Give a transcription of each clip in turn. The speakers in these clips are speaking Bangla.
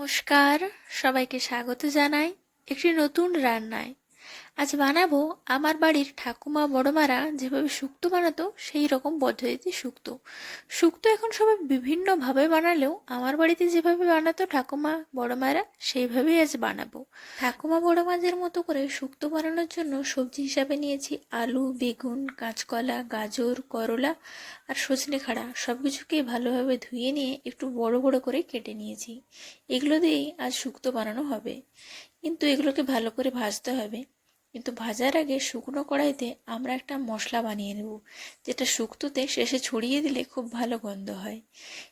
নমস্কার, সবাইকে স্বাগত জানাই একটি নতুন রান্নায়। আজ বানাবো আমার বাড়ির ঠাকুমা বড়মারা যেভাবে শুক্তো বানাতো সেই রকম পদ্ধতিতে শুক্তো। শুক্তো এখন সবাই বিভিন্নভাবে বানালেও আমার বাড়িতে যেভাবে বানাতো ঠাকুমা বড়মারা সেইভাবেই আজ বানাবো। ঠাকুমা বড়মাদের মতো করে শুক্তো বানানোর জন্য সবজি হিসাবে নিয়েছি আলু, বেগুন, কাঁচকলা, গাজর, করলা আর সজনে খাড়া। সব কিছুকে ভালোভাবে ধুয়ে নিয়ে একটু বড় বড় করে কেটে নিয়েছি। এগুলো দিয়েই আজ শুক্তো বানানো হবে, কিন্তু এগুলোকে ভালো করে ভাজতে হবে। কিন্তু ভাজার আগে শুকনো কড়াইতে আমরা একটা মশলা বানিয়ে নেব, যেটা শুক্তোতে শেষে ছড়িয়ে দিলে খুব ভালো গন্ধ হয়।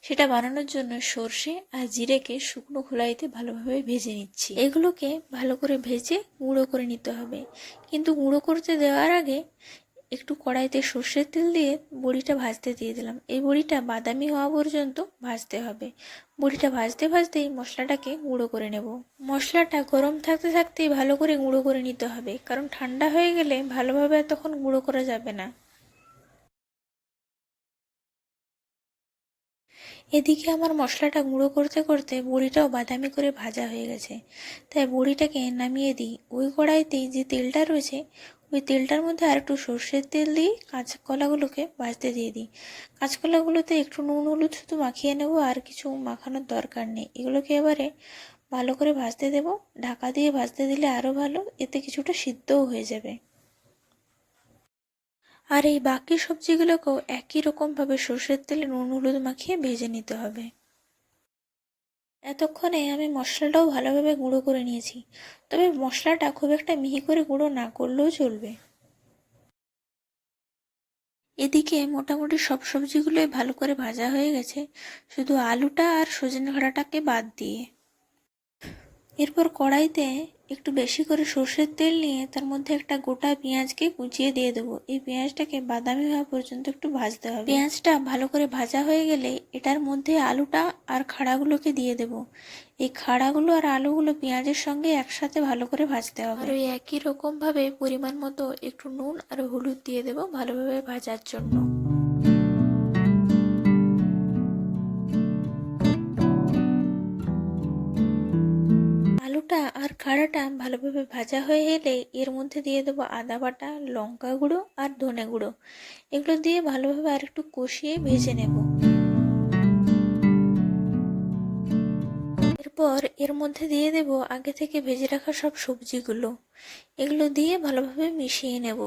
সেটা বানানোর জন্য সর্ষে আর জিরেকে শুকনো খোলাইতে ভালোভাবে ভেজে নিচ্ছি। এগুলোকে ভালো করে ভেজে গুঁড়ো করে নিতে হবে, কিন্তু গুঁড়ো করতে দেওয়ার আগে একটু কড়াইতে সর্ষের তেল দিয়ে বড়িটা ভাজতে দিয়ে দিলাম। এই বড়িটা বাদামি হওয়া পর্যন্ত ভাজতে হবে। বড়িটা ভাজতে ভাজতেই মশলাটাকে গুঁড়ো করে নেব। মশলাটা গরম থাকতে থাকতেই ভালো করে গুঁড়ো করে নিতে হবে, কারণ ঠান্ডা হয়ে গেলে ভালোভাবে তখন গুঁড়ো করা যাবে না। এদিকে আমার মশলাটা গুঁড়ো করতে করতে বড়িটাও বাদামি করে ভাজা হয়ে গেছে, তাই বড়িটাকে নামিয়ে দিই। ওই কড়াইতেই যে তেলটা রয়েছে ওই তেলটার মধ্যে আর একটু সর্ষের তেল দিয়ে কাঁচকলাগুলোকে ভাজতে দিয়ে দিই। কাঁচকলাগুলোতে একটু নুন হলুদ শুধু মাখিয়ে নেব, আর কিছু মাখানোর দরকার নেই। এগুলোকে এবারে ভালো করে ভাজতে দেব। ঢাকা দিয়ে ভাজতে দিলে আরও ভালো, এতে কিছুটা সিদ্ধও হয়ে যাবে। আর এই বাকি সবজিগুলোকেও একই রকমভাবে সর্ষের তেলে নুন হলুদ মাখিয়ে ভেজে নিতে হবে। এতক্ষণে আমি মশলাটাও ভালোভাবে গুঁড়ো করে নিয়েছি, তবে মশলাটা খুব একটা মিহি করে গুঁড়ো না করলেও চলবে। এদিকে মোটামুটি সব সবজিগুলোই ভালো করে ভাজা হয়ে গেছে, শুধু আলুটা আর সজনে খাড়াটাকে বাদ দিয়ে। এরপর কড়াইতে একটু বেশি করে সর্ষের তেল নিয়ে তার মধ্যে একটা গোটা পেঁয়াজকে কুচিয়ে দিয়ে দেবো। এই পেঁয়াজটাকে বাদামি হওয়া পর্যন্ত একটু ভাজতে হবে। পেঁয়াজটা ভালো করে ভাজা হয়ে গেলে এটার মধ্যে আলুটা আর খাড়াগুলোকে দিয়ে দেবো। এই খাড়াগুলো আর আলুগুলো পেঁয়াজের সঙ্গে একসাথে ভালো করে ভাজতে হবে। আর ওই একই রকমভাবে পরিমাণ মতো একটু নুন আর হলুদ দিয়ে দেবো ভালোভাবে ভাজার জন্য। আলুটা আর খাড়াটা ভালোভাবে ভাজা হয়ে এলে এর মধ্যে দিয়ে দেবো আদা বাটা, লঙ্কা গুঁড়ো আর ধনে গুঁড়ো। এগুলো দিয়ে ভালোভাবে আর একটু কষিয়ে ভেজে নেব। এরপর এর মধ্যে দিয়ে দেব আগে থেকে ভেজে রাখা সব সবজিগুলো। এগুলো দিয়ে ভালোভাবে মিশিয়ে নেব।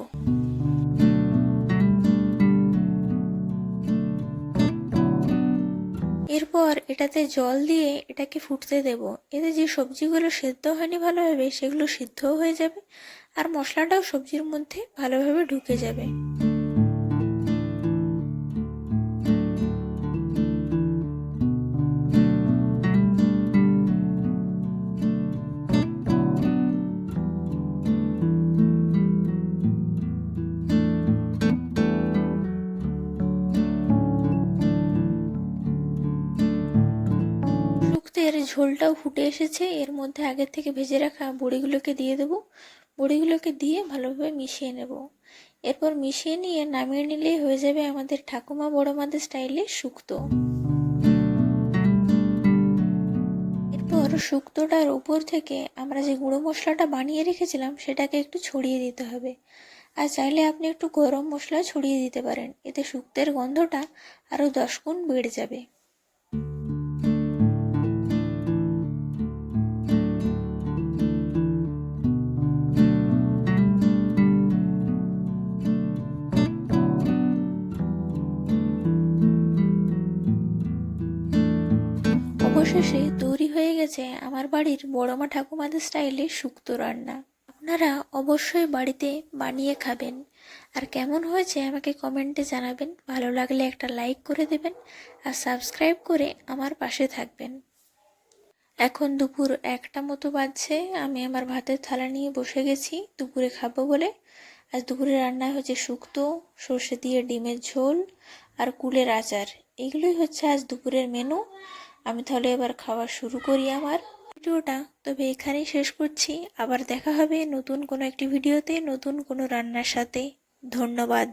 এরপর এটাতে জল দিয়ে এটাকে ফুটতে দেব। এতে যে সবজিগুলো সেদ্ধ হয়নি ভালোভাবে সেগুলো সিদ্ধও হয়ে যাবে, আর মশলাটাও সবজির মধ্যে ভালোভাবে ঢুকে যাবে। শুক্তের ঝোলটাও ফুটে এসেছে। এর মধ্যে আগের থেকে ভেজে রাখা বড়িগুলোকে দিয়ে দেবো। বড়িগুলোকে দিয়ে ভালোভাবে মিশিয়ে নেব। এরপর মিশিয়ে নিয়ে নামিয়ে নিলেই হয়ে যাবে আমাদের ঠাকুমা বড়মাদের স্টাইলে শুক্তো। এরপর শুক্তোটার উপর থেকে আমরা যে গুঁড়ো মশলাটা বানিয়ে রেখেছিলাম সেটাকে একটু ছড়িয়ে দিতে হবে। আর চাইলে আপনি একটু গরম মশলা ছড়িয়ে দিতে পারেন, এতে শুক্তের গন্ধটা আরও 10 গুণ বেড়ে যাবে। অবশেষে তৈরি হয়ে গেছে আমার বাড়ির বড়মা ঠাকুমাদের স্টাইলে শুক্তো রান্না। আপনারা অবশ্যই বাড়িতে বানিয়ে খাবেন, আর কেমন হয়েছে আমাকে কমেন্টে জানাবেন। ভালো লাগলে একটা লাইক করে দেবেন আর সাবস্ক্রাইব করে আমার পাশে থাকবেন। এখন দুপুর 1টা মতো বাজছে, আমি আমার ভাতের থালা নিয়ে বসে গেছি দুপুরে খাবো বলে। আজ দুপুরে রান্না হয়েছে শুক্তো, সর্ষে দিয়ে ডিমের ঝোল আর কুলের আচার। এগুলোই হচ্ছে আজ দুপুরের মেনু। আমি তাহলে এবার খাওয়া শুরু করি আমার ভিডিওটা। তবে এখানেই শেষ করছি। আবার দেখা হবে নতুন কোনো একটি ভিডিওতে নতুন কোনো রান্নার সাথে। ধন্যবাদ।